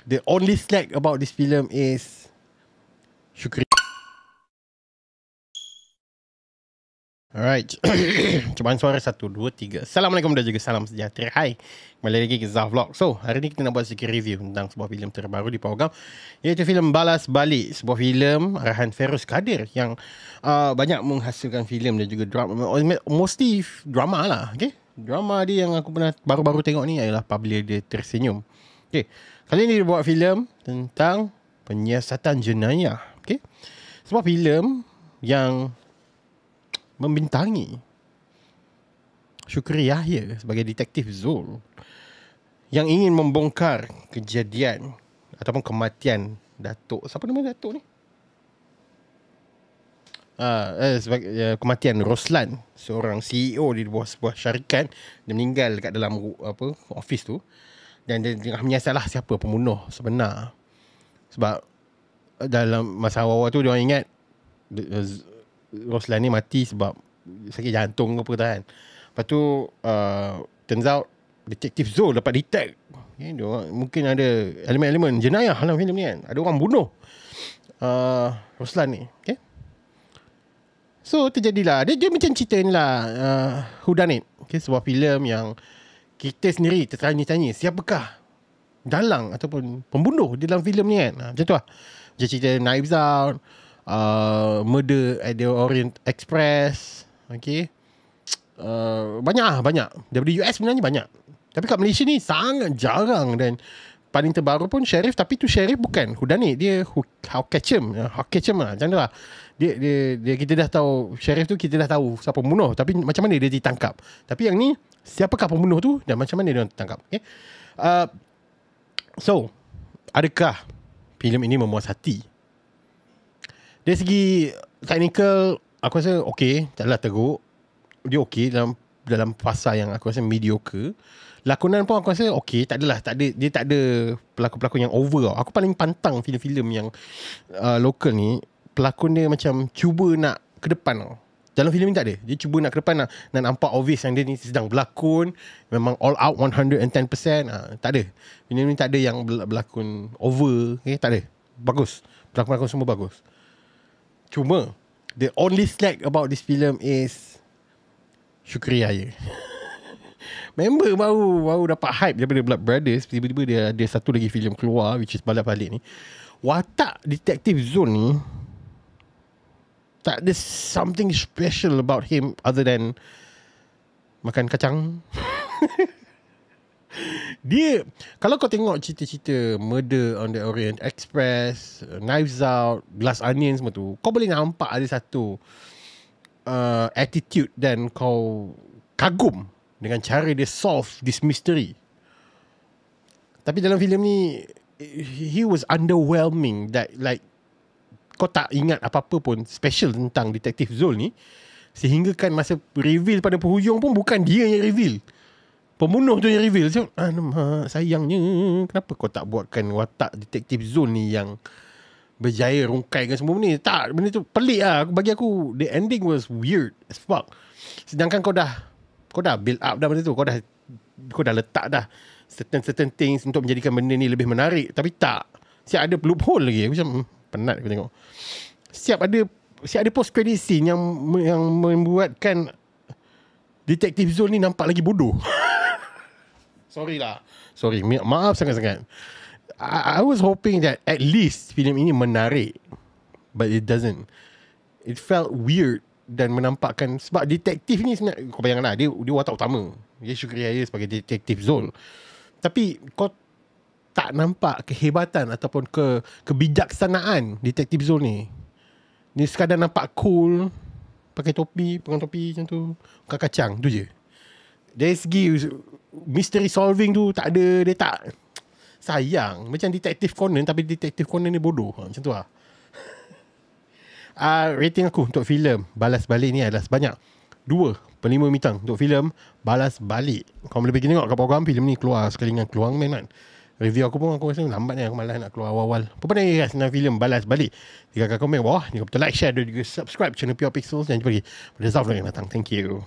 The only slack about this film is Syukri. Alright. Cubaan suara 1, 2, 3. Assalamualaikum dan juga salam sejahtera. Hai, kembali lagi ke Zah Vlog. So, hari ni kita nak buat sedikit review tentang sebuah filem terbaru di program, iaitu filem Balas Balik. Sebuah filem arahan Feroz Kadir yang banyak menghasilkan filem dan juga drama. Mostly drama lah, okay? Drama dia yang aku pernah baru-baru tengok ni adalah Apabila Dia Tersenyum. Okay, kali ni dia buat filem tentang penyiasatan jenayah. Okay, sebuah filem yang membintangi Syukri Yahya sebagai detektif Zul yang ingin membongkar kejadian ataupun kematian Datuk, siapa nama Datuk ni? Sebagai kematian Roslan, seorang CEO di bawah sebuah syarikat. Dia meninggal dekat dalam office tu, dan dia tengah menyiasatlah siapa pembunuh sebenar. Sebab dalam masa awal-awal tu dia orang ingat Roslan ni mati sebab sakit jantung ke apa kan. Lepas tu turns out detektif Zul dapat detect, okay, dia orang, mungkin ada elemen-elemen jenayah dalam filem ni kan. Ada orang bunuh Roslan ni, okay? So terjadilah dia macam cerita ni lah, whodunit, okay? Sebuah filem yang kita sendiri tertanya-tanya siapakah dalang ataupun pembunuh di dalam filem ni kan. Macam tu lah. Dia cerita Knives Out, Murder at the Orient Express, okay? Banyak daripada US sebenarnya banyak, tapi kat Malaysia ni sangat jarang. Dan paling terbaru pun Sheriff, tapi tu Sheriff bukan whodunit, dia How Catch 'Em lah, macam tu lah. Dia kita dah tahu Sheriff tu, kita dah tahu siapa pembunuh, tapi macam mana dia ditangkap. Tapi yang ni siapakah pembunuh tu dan macam mana dia ditangkap, okay? So adakah filem ini memuas hati? Dari segi teknikal, aku rasa okey, taklah teruk. Dia okey dalam fasa yang aku rasa mediocre. Lakonan pun aku rasa okey, dia tak ada pelakon-pelakon yang over tau. Aku paling pantang filem-filem yang lokal ni, pelakon dia macam cuba nak ke depan tau. Dalam filem ni tak ada. Dia cuba nak ke depan, nak nampak obvious yang dia ni sedang berlakon, memang all out 110%. Tak ada. Filem ni tak ada yang berlakon over, okay? Tak ada. Bagus. Pelakon-pelakon semua bagus. Cuma the only slack about this film is Syukri Yahya. Member baru dapat hype daripada Blood Brothers, tiba-tiba dia ada satu lagi filem keluar, which is Balas Balik ni. Watak detektif Zul ni tak ada something special about him other than makan kacang. Dia, kalau kau tengok cerita-cerita Murder on the Orient Express, Knives Out, Glass Onion semua tu, kau boleh nampak ada satu attitude dan kau kagum dengan cara dia solve this mystery. Tapi dalam filem ni he was underwhelming, that like kau tak ingat apa-apa pun special tentang detektif Zul ni, sehingga kan masa reveal pada penghujung pun bukan dia yang reveal, pembunuh tu yang reveal. So, sayangnya kenapa kau tak buatkan watak detektif Zul ni yang berjaya rungkaikan semua benda ni? Tak, benda tu pelik lah. Bagi aku the ending was weird as fuck. Sedangkan kau dah build up dah benda tu, kau dah letak dah certain things untuk menjadikan benda ni lebih menarik. Tapi tak, siap ada loophole lagi. Aku macam penat aku tengok. Siap ada post credit scene yang membuatkan detektif Zul ni nampak lagi bodoh. Sorry, maaf sangat-sangat. I was hoping that at least filem ini menarik, but it doesn't. It felt weird dan menampakkan, sebab detektif ni sebenarnya, kau bayangkanlah, dia watak utama, dia Syukri Yahya sebagai detektif Zul, tapi kau tak nampak kehebatan ataupun kebijaksanaan detektif Zul ni. Dia sekadar nampak cool, pakai topi, pegang topi macam tu, makan kacang, tu je. Dari segi mystery solving tu tak ada, dia tak, sayang. Macam Detektif Conan, tapi Detektif Conan ni bodoh, macam tu lah. Rating aku untuk filem Balas Balik ni adalah sebanyak 2/5 bintang untuk filem Balas Balik. Kau boleh pergi tengok kat program, filem ni keluar sekali dengan keluar main kan. Review aku pun aku rasa lambat ni, aku malas nak keluar awal-awal. Apa pandang guys tentang filem Balas Balik? Tinggalkan komen bawah, jangan lupa like, share dan juga subscribe channel Pure Pixels. Dan jumpa lagi pada Zah Vlog yang datang. Thank you.